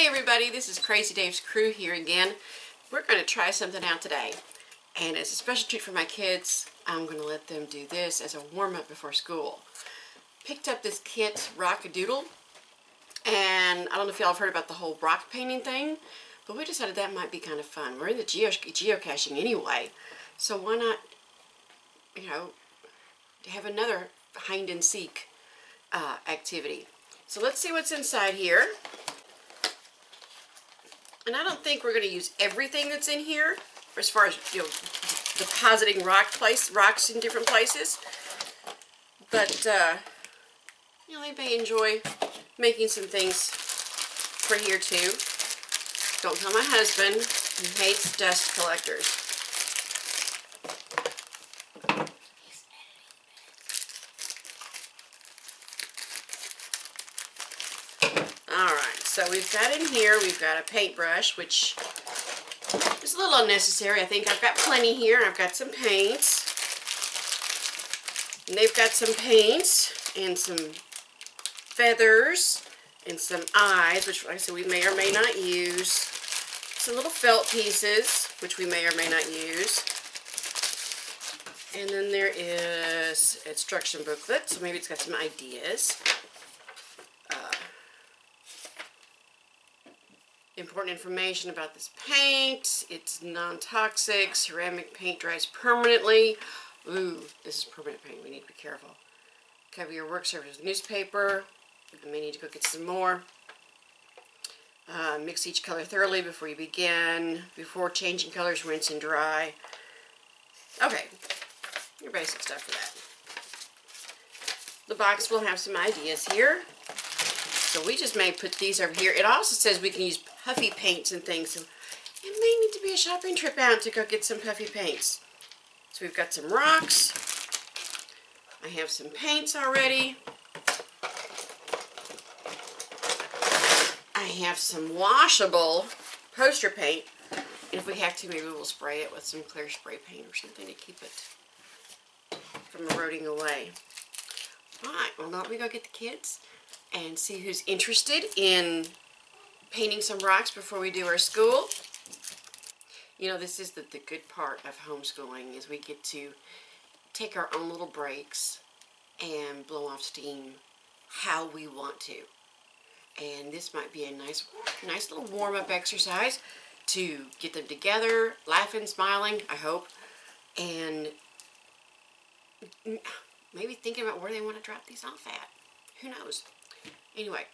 Hi everybody, this is Crazy Dave's crew here again. We're going to try something out today. And as a special treat for my kids, I'm going to let them do this as a warm-up before school. Picked up this kit, Rock-a-Doodle. And I don't know if y'all have heard about the whole rock painting thing, but we decided that might be kind of fun. We're in the geocaching anyway, so why not, have another hide-and-seek activity. So let's see what's inside here. And I don't think we're going to use everything that's in here, as far as, depositing rocks in different places. But, they may enjoy making some things for here too. Don't tell my husband, he hates dust collectors. Alright, so we've got in here, we've got a paintbrush, which is a little unnecessary. I think I've got plenty here, and I've got some paints. And they've got some paints and some feathers and some eyes, which, like I said, we may or may not use. Some little felt pieces, which we may or may not use. And then there is an instruction booklet, so maybe it's got some ideas. Important information about this paint. It's non-toxic. Ceramic paint dries permanently. Ooh, this is permanent paint. We need to be careful. Cover your work surface with newspaper. I may need to go get some more. Mix each color thoroughly before you begin. Before changing colors, rinse and dry. Okay, your basic stuff for that. The box will have some ideas here. So we just may put these over here. It also says we can use puffy paints and things. So it may need to be a shopping trip out to go get some puffy paints. So we've got some rocks. I have some paints already. I have some washable poster paint. And if we have to, maybe we'll spray it with some clear spray paint or something to keep it from eroding away. Alright, well now we go get the kids and see who's interested in painting some rocks before we do our school. This is the good part of homeschooling, is we get to take our own little breaks and blow off steam how we want to. And this might be a nice little warm-up exercise to get them together, laughing, smiling, I hope, and maybe thinking about where they want to drop these off at. Who knows? Anyway,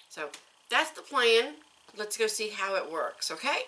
so that's the plan. Let's go see how it works, okay?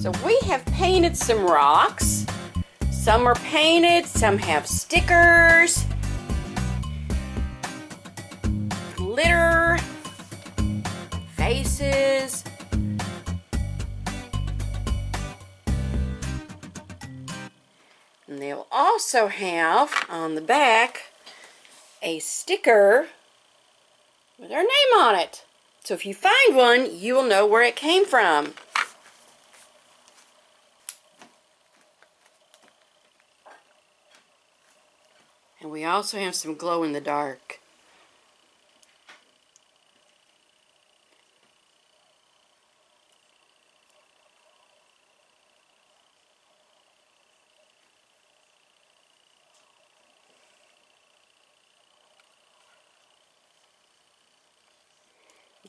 So we have painted some rocks. Some are painted, some have stickers, glitter, faces. And they'll also have on the back a sticker with our name on it. So if you find one, you will know where it came from. And we also have some glow in the dark.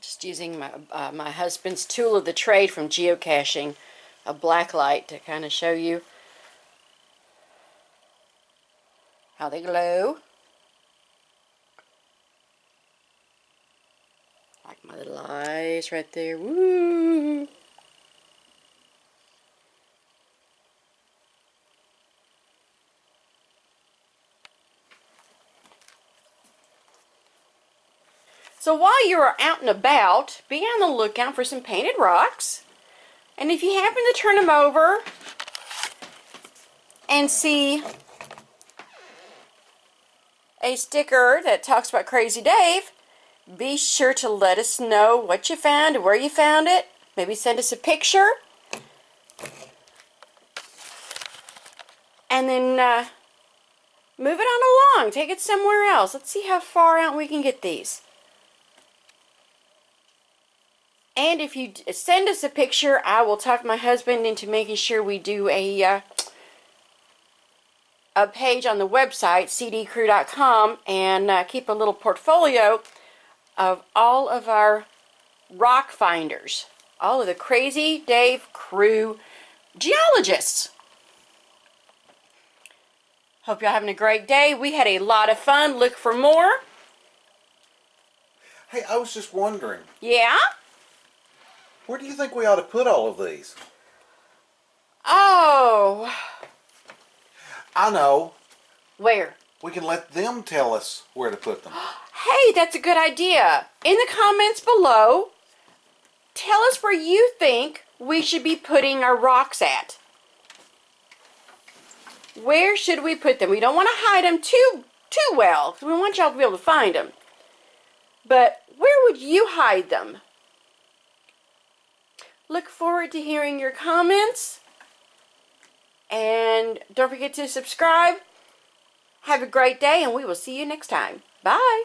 Just using my husband's tool of the trade from geocaching, a black light, to kind of show you how they glow. Like my little eyes right there. Woo! So while you are out and about, be on the lookout for some painted rocks. And if you happen to turn them over and see a sticker that talks about Crazy Dave, be sure to let us know what you found and where you found it. Maybe send us a picture. And then move it on along. Take it somewhere else. Let's see how far out we can get these. And if you send us a picture, I will talk my husband into making sure we do a page on the website, cdcrew.com, and keep a little portfolio of all of our rock finders. All of the Crazy Dave Crew geologists. Hope y'all having a great day. We had a lot of fun. Look for more. Hey, I was just wondering. Yeah? Where do you think we ought to put all of these? Oh. I know. Where? We can let them tell us where to put them. Hey, that's a good idea. In the comments below, tell us where you think we should be putting our rocks at. Where should we put them? We don't want to hide them too well, because we want y'all to be able to find them. But where would you hide them? Look forward to hearing your comments. And don't forget to subscribe. Have a great day, and we will see you next time. Bye.